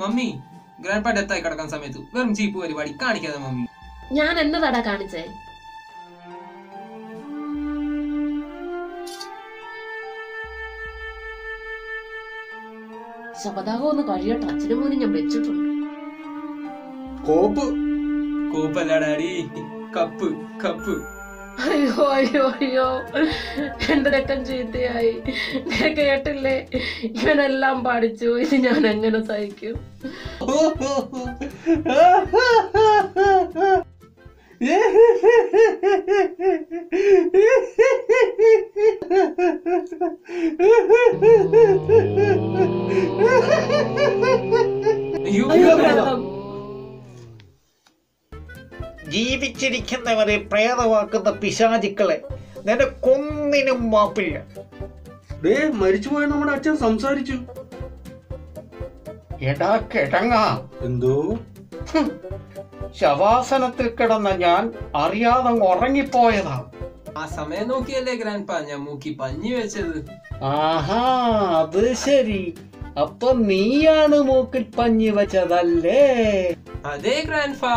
Mummy grandpa ഡെത്തായി കിടക്കുന്ന സമയത്ത് വെറും ചീപ്പ് പരിപാടി കാണിക്കാതെ മമ്മി. ഞാൻ എന്നതാടാ കാണിച്ചേ? ശപഥാകം ഒന്ന് കഴിയട്ടെ, അച്ഛനും മോനും ഞാൻ വെച്ചിട്ടുണ്ട്. കോപ്പല്ല ഡാഡി, കപ്പ് കപ്പ്. അയ്യോ അയ്യോ അയ്യോ, എന്റെ രക്തം ചീത്തയായി. കേട്ടില്ലേ, ഇവനെല്ലാം പഠിച്ചു. ഇത് ഞാൻ എങ്ങനെ സഹിക്കും? ജീവിച്ചിരിക്കുന്നവരെ പ്രേതമാക്കുന്ന പിശാചുക്കളെ നിനക്കൊന്നിനും മാപ്പില്ല. മരിച്ചുപോയ നമ്മുടെ അച്ഛൻ സംസാരിച്ചു. എടാ കിടങ്ങ, എന്തോ ശവാസനത്തിൽ കിടന്ന ഞാൻ അറിയാതെ ഉറങ്ങിപ്പോയതാ. ആ സമയം നോക്കിയല്ലേ ഗ്രാൻഡ്പാ ഞാൻ മൂക്കി പഞ്ഞി വെച്ചത്. ആഹാ, അത് ശരി. അപ്പൊ നീയാണ് മൂക്കിൽ പഞ്ഞി വെച്ചതല്ലേ? അതെ ഗ്രാൻഡ്പാ.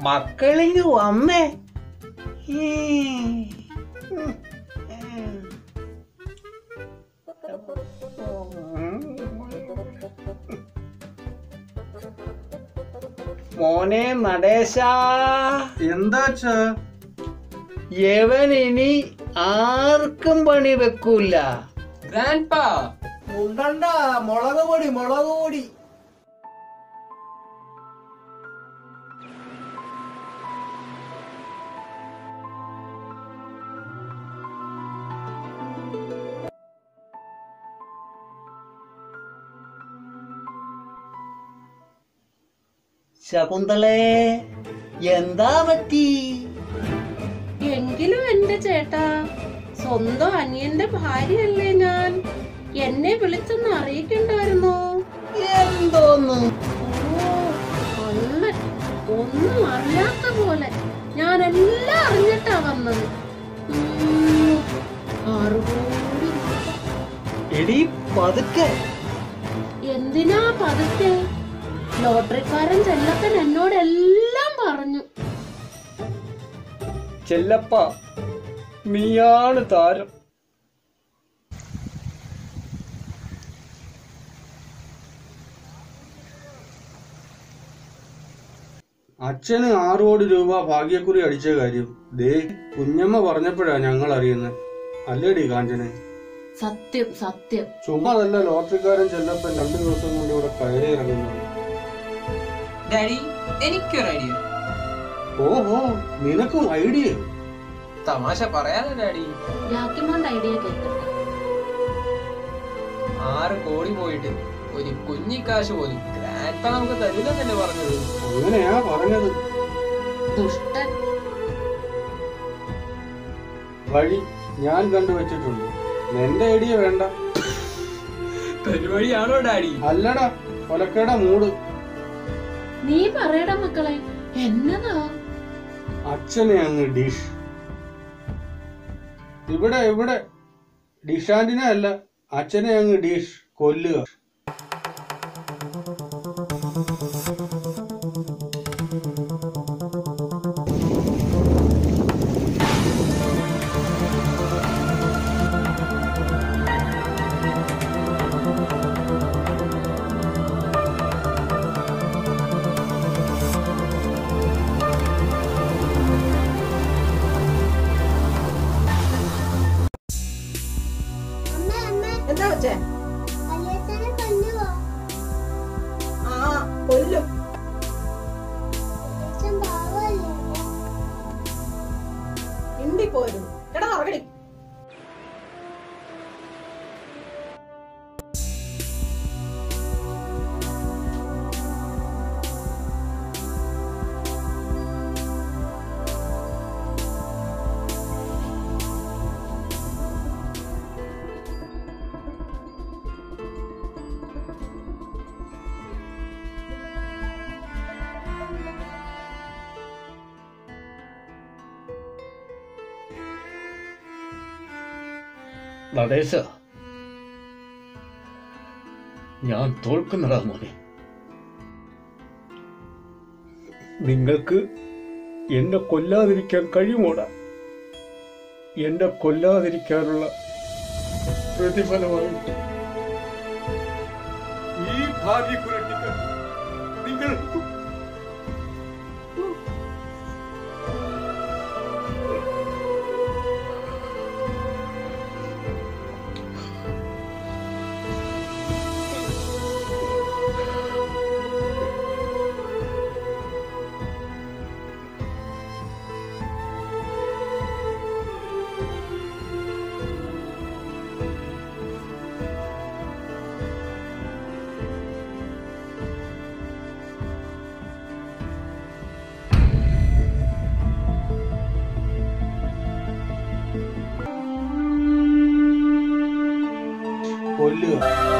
മക്കളിങ്ങ് വന്നേ. മോനെ നടേശ. എന്താച്ചാ? യവൻ ഇനി ആർക്കും പണി വെക്കൂല. ഗ്രാൻഡ്പാ ഉണ്ടണ്ട, മുളക് പൊടി മുളക് പൊടി. ശകുന്തളേ, എന്താ പറ്റി? എങ്കിലും എന്റെ ചേട്ടാ, സ്വന്തം അനിയന്റെ ഭാര്യയല്ലേ ഞാൻ. എന്നെ വിളിച്ചൊന്ന് അറിയിക്കണ്ടായിരുന്നോ? എന്തോന്ന്? അണ്ണൻ ഒന്നും അറിയാത്ത പോലെ ഞാൻ എല്ലാം അറിഞ്ഞിട്ടാ വന്നത്. 6 കോടി. എടി പതുക്കെ. എന്തിനാ പതുക്കെ? ലോട്ടറിക്കാരൻ ചെല്ലപ്പൻ എന്നോട് എല്ലാം പറഞ്ഞു. ചെല്ലപ്പ, നീയാണ് താരം. അച്ഛന് 6 കോടി രൂപ ഭാഗ്യക്കുറി അടിച്ച കാര്യം കുഞ്ഞമ്മ പറഞ്ഞപ്പോഴാ ഞങ്ങൾ അറിയുന്നത്. അല്ലേടി കാഞ്ചനെ? സത്യം സത്യം. ചുമ്മാ അതല്ല, ലോട്ടറിക്കാരൻ ചെല്ലപ്പൻ 2 ദിവസം കൊണ്ട് ഇവിടെ കയറി ഇറങ്ങുന്നത്. ഡാഡി എനിക്കൊരു ഐഡിയ. ഓഹോ, നിനക്കും ഐഡിയ? തമാശ പറയാതെ ഡാഡി. യാക്കിമോന്റെ ഐഡിയ കേൾക്കട്ടെ. 6 കോടി പോയിട്ട് ഒരു കുഞ്ഞിക്കാശ് പോലും ഗ്രാൻഡ്പാ നമുക്ക് തരില്ലെന്നല്ലേ പറഞ്ഞത്? അങ്ങനെയാ പറഞ്ഞത്. ദുഷ്ടൻ. വഴി ഞാൻ കണ്ടുവച്ചിട്ടുണ്ട്. നിന്റെ ഐഡിയ വേണ്ട. പരിപാടിയാണോ ഡാഡി? അല്ലടാ, കൊലക്കേട മൂട്. നീ പറയടാ മക്കളെ, എന്നതാ? അച്ഛനെ അങ്ങ് ഡിഷ്. ഇവിടെ ഡിഷാന്റിനെ അല്ല, അച്ഛനെ അങ്ങ് ഡിഷ് കൊല്ലുക. എന്താ വെച്ചേ? ആ കൊല്ലും. ഇണ്ടിപ്പോരും കേട്ടോ, ഉറങ്ങടി. നടേശ, ഞാൻ തോൽക്കുന്നതാ മോനെ. നിങ്ങൾക്ക് എന്നെ കൊല്ലാതിരിക്കാൻ കഴിയുമോടാ? എന്നെ കൊല്ലാതിരിക്കാനുള്ള പ്രതിഫലമായിട്ട് ഈ ഭാഗ്യക്കുരട്ടിക്ക് നിങ്ങൾ കൊല്ലുക.